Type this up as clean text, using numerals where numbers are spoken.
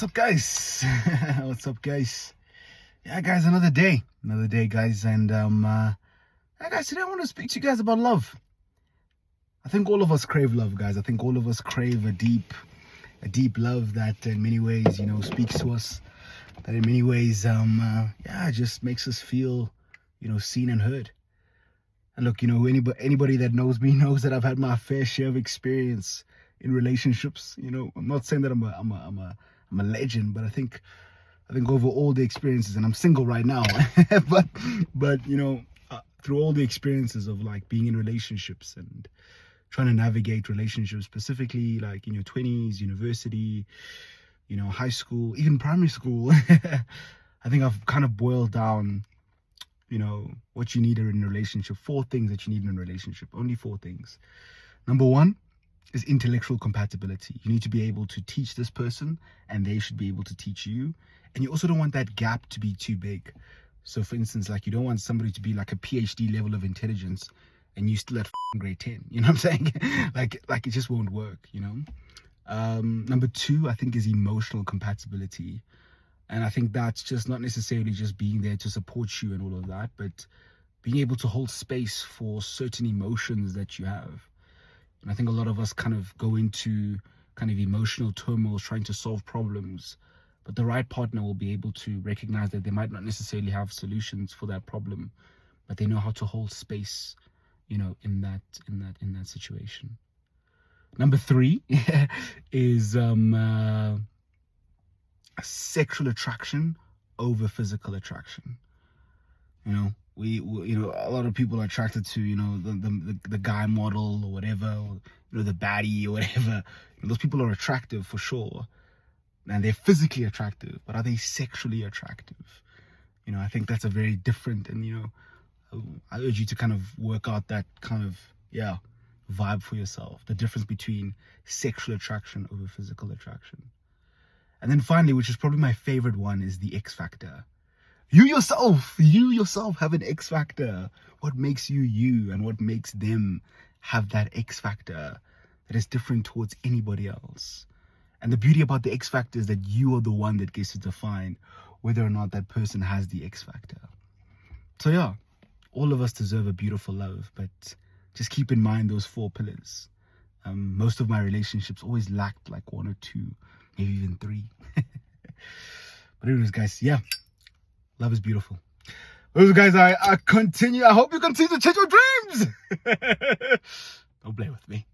What's up, guys? What's up, guys? Yeah, guys, another day, guys. And yeah, guys, today I want to speak to you guys about love. I think all of us crave love, guys. I think all of us crave a deep love that in many ways, speaks to us, that in many ways yeah, just makes us feel, seen and heard. And look, anybody that knows me knows that I've had my fair share of experience in relationships. I'm not saying that I'm a legend, but I think over all the experiences, and I'm single right now, but through all the experiences of like being in relationships and trying to navigate relationships, specifically like in your 20s, university, high school, even primary school, I think I've kind of boiled down, what you need in a relationship. 4 things that you need in a relationship. Only 4 things. Number 1 is intellectual compatibility. You need to be able to teach this person and they should be able to teach you. And you also don't want that gap to be too big. So for instance, like you don't want somebody to be like a PhD level of intelligence and you still at grade 10. You know what I'm saying? like it just won't work, Number 2, I think, is emotional compatibility. And I think that's just not necessarily just being there to support you and all of that, but being able to hold space for certain emotions that you have. And I think a lot of us kind of go into kind of emotional turmoil trying to solve problems, but the right partner will be able to recognize that they might not necessarily have solutions for that problem, but they know how to hold space, in that situation. Number 3 is sexual attraction over physical attraction. We a lot of people are attracted to the guy model or whatever, or the baddie or whatever. Those people are attractive for sure, and they're physically attractive, but are they sexually attractive? I think that's a very different, and I urge you to kind of work out that kind of vibe for yourself, the difference between sexual attraction over physical attraction. And then finally, which is probably my favorite one, is the X factor. You yourself have an X factor. What makes you you, and what makes them have that X factor that is different towards anybody else? And the beauty about the X factor is that you are the one that gets to define whether or not that person has the X factor. So yeah, all of us deserve a beautiful love, but just keep in mind those 4 pillars. Most of my relationships always lacked like 1 or 2, maybe even 3. But anyways, guys, yeah, love is beautiful. Those guys, I continue. I hope you continue to chase your dreams. Don't play with me.